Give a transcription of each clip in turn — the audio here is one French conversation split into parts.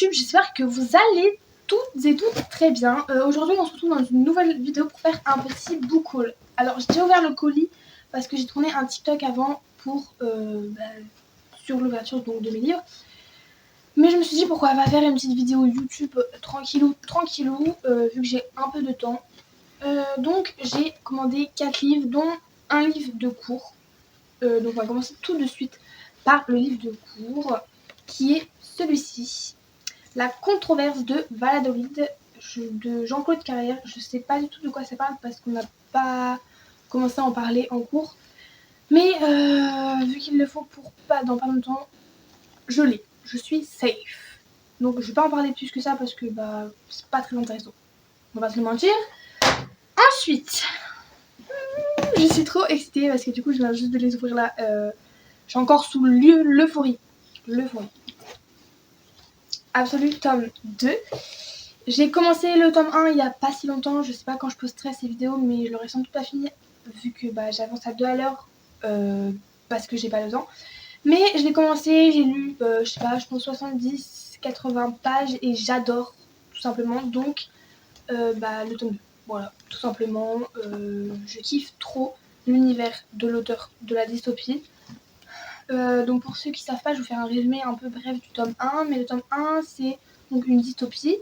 YouTube, j'espère que vous allez toutes et toutes très bien. Aujourd'hui on se retrouve dans une nouvelle vidéo pour faire un petit book haul. Alors j'ai déjà ouvert le colis parce que j'ai tourné un TikTok avant pour sur l'ouverture de mes livres. Mais je me suis dit pourquoi pas faire une petite vidéo YouTube tranquillou, vu que j'ai un peu de temps. Donc j'ai commandé 4 livres dont un livre de cours. Donc on va commencer tout de suite par le livre de cours qui est celui-ci. La controverse de Valladolid de Jean-Claude Carrière. Je sais pas du tout de quoi ça parle parce qu'on n'a pas commencé à en parler en cours. Mais vu qu'il le faut pour dans pas longtemps, je l'ai. Je suis safe. Donc je vais pas en parler plus que ça parce que c'est pas très intéressant. On va pas se le mentir. Ensuite, je suis trop excitée parce que du coup je viens juste de les ouvrir là. Je suis encore sous l'euphorie. Absolu tome 2. J'ai commencé le tome 1 il n'y a pas si longtemps. Je sais pas quand je posterai ces vidéos, mais je l'aurai sans doute pas fini vu que j'avance à 2 à l'heure parce que j'ai pas le temps. Mais je l'ai commencé, j'ai lu, je sais pas, je pense 70-80 pages et j'adore tout simplement. Donc le tome 2. Voilà, tout simplement. Je kiffe trop l'univers de l'auteur de la dystopie. Donc pour ceux qui savent pas, je vais vous faire un résumé un peu bref du tome 1. Mais le tome 1, c'est donc une dystopie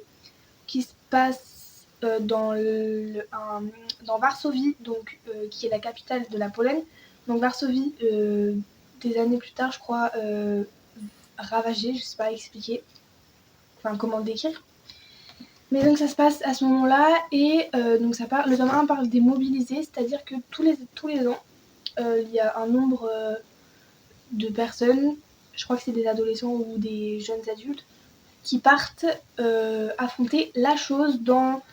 qui se passe dans Varsovie, donc, qui est la capitale de la Pologne. Donc Varsovie, des années plus tard, je crois, ravagée, je sais pas expliquer, enfin comment le décrire. Mais donc ça se passe à ce moment-là et donc le tome 1 parle des mobilisés, c'est-à-dire que tous les ans, il y a un nombre de personnes, je crois que c'est des adolescents ou des jeunes adultes, qui partent affronter la chose dans,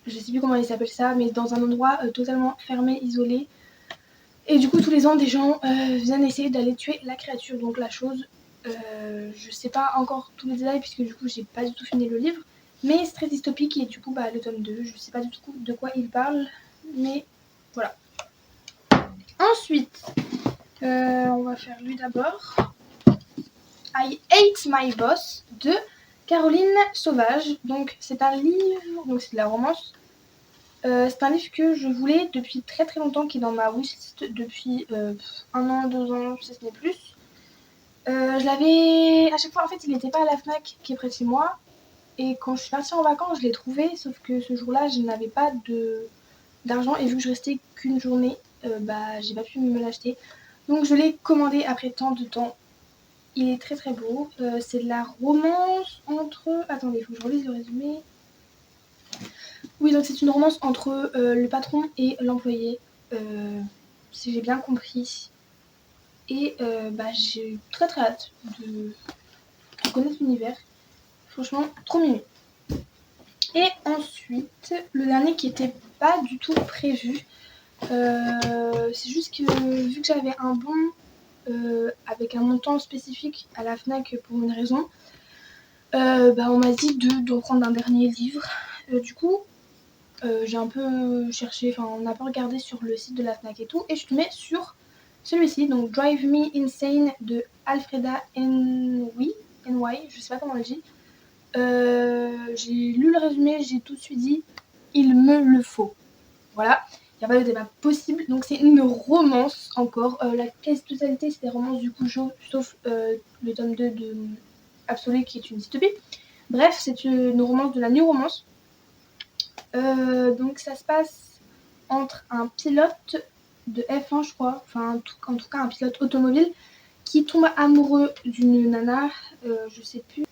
je sais plus comment ils s'appellent ça, mais dans un endroit totalement fermé, isolé. Et du coup tous les ans des gens viennent essayer d'aller tuer la créature, donc la chose. Je sais pas encore tous les détails puisque du coup j'ai pas du tout fini le livre, mais c'est très dystopique et du coup le tome 2, je sais pas du tout de quoi il parle, mais voilà. Ensuite, on va faire lui d'abord. I Hate My Boss de Caroline Sauvage. Donc c'est un livre, donc c'est de la romance. C'est un livre que je voulais depuis très très longtemps, qui est dans ma wishlist depuis 1 an, 2 ans, si ce n'est plus. Je l'avais à chaque fois, en fait il n'était pas à la FNAC qui est près de chez moi. Et quand je suis partie en vacances, je l'ai trouvé, sauf que ce jour-là, je n'avais pas d'argent. Et vu que je restais qu'une journée, j'ai pas pu me l'acheter. Donc je l'ai commandé après tant de temps. Il est très très beau. C'est de la romance entre... Attendez, il faut que je relise le résumé. Oui, donc c'est une romance entre le patron et l'employé. Si j'ai bien compris. Et j'ai très très hâte de connaître l'univers. Franchement, trop mignon. Et ensuite, le dernier qui était pas du tout prévu. C'est juste que vu que j'avais un bon avec un montant spécifique à la FNAC pour une raison, on m'a dit de reprendre un dernier livre. Du coup, j'ai un peu cherché, on a pas regardé sur le site de la FNAC et tout, et je te mets sur celui-ci, donc Drive Me Insane de Alfreda NY, je sais pas comment on le dit. J'ai lu le résumé, j'ai tout de suite dit il me le faut. Voilà, il n'y a pas de débat possible. Donc c'est une romance encore. La quasi-totalité c'est des romances du coup, sauf le tome 2 de Absolu qui est une dystopie. Bref, c'est une romance de la New Romance. Donc ça se passe entre un pilote de F1 je crois, enfin en tout cas un pilote automobile qui tombe amoureux d'une nana, je sais plus.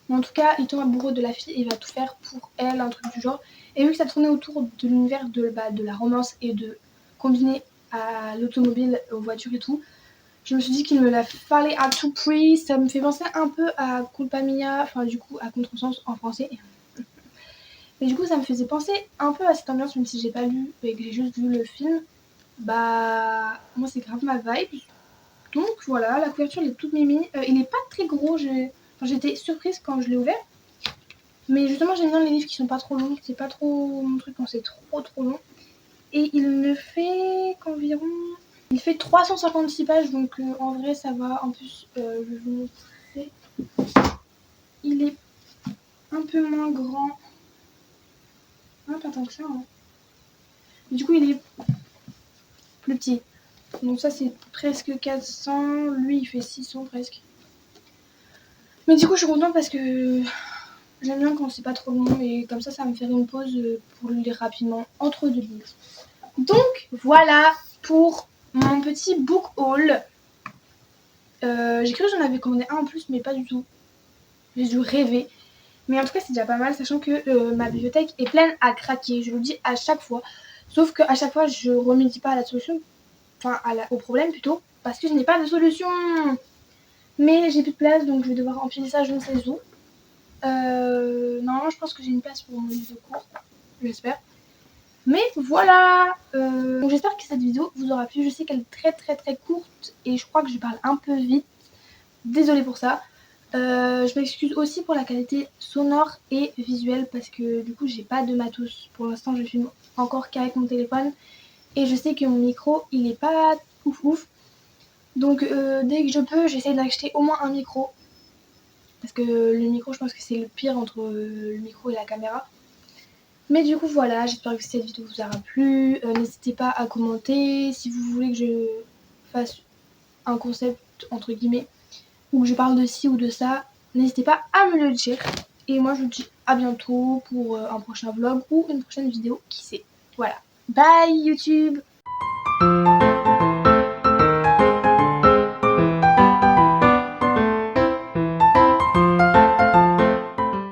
Mais en tout cas, il tombe amoureux de la fille et il va tout faire pour elle, un truc du genre. Et vu que ça tournait autour de l'univers de la romance et de combiner à l'automobile, aux voitures et tout, je me suis dit qu'il me la fallait à tout prix. Ça me fait penser un peu à Culpa Mia, enfin du coup à Contresens en français. Mais du coup, ça me faisait penser un peu à cette ambiance, même si j'ai pas lu et que j'ai juste vu le film. Moi, c'est grave ma vibe. Donc voilà, la couverture elle est toute mimi. Il est pas très gros, j'étais surprise quand je l'ai ouvert. Mais justement, j'aime bien les livres qui sont pas trop longs. C'est pas trop mon truc quand c'est trop long. Et il ne fait qu'environ... Il fait 356 pages, donc en vrai ça va. En plus, je vais vous montrer. un peu moins grand. Ah, pas tant que ça. Hein. Du coup, il est plus petit. Donc ça, c'est presque 400. Lui, il fait 600 presque. Mais du coup, je suis contente parce que j'aime bien quand c'est pas trop long. Et comme ça me fait une pause pour le lire rapidement entre deux livres. Donc, voilà pour mon petit book haul. J'ai cru que j'en avais commandé un en plus, mais pas du tout. J'ai dû rêver. Mais en tout cas, c'est déjà pas mal, sachant que ma bibliothèque est pleine à craquer. Je vous le dis à chaque fois. Sauf qu'à chaque fois, je remédie pas à la solution. Enfin, au problème plutôt. Parce que je n'ai pas de solution. Mais j'ai plus de place, donc je vais devoir empiler ça je ne sais où. Normalement, je pense que j'ai une place pour mon livre de cours. J'espère. Mais voilà. Donc j'espère que cette vidéo vous aura plu. Je sais qu'elle est très très très courte. Et je crois que je parle un peu vite. Désolée pour ça. Je m'excuse aussi pour la qualité sonore et visuelle parce que du coup j'ai pas de matos. Pour l'instant je filme encore qu'avec mon téléphone et je sais que mon micro il est pas ouf. Donc dès que je peux j'essaie d'acheter au moins un micro. Parce que le micro je pense que c'est le pire entre le micro et la caméra. Mais du coup voilà, j'espère que cette vidéo vous aura plu. N'hésitez pas à commenter si vous voulez que je fasse un concept entre guillemets ou que je parle de ci ou de ça, n'hésitez pas à me le dire. Et moi je vous dis à bientôt pour un prochain vlog ou une prochaine vidéo, qui sait. Voilà. Bye YouTube!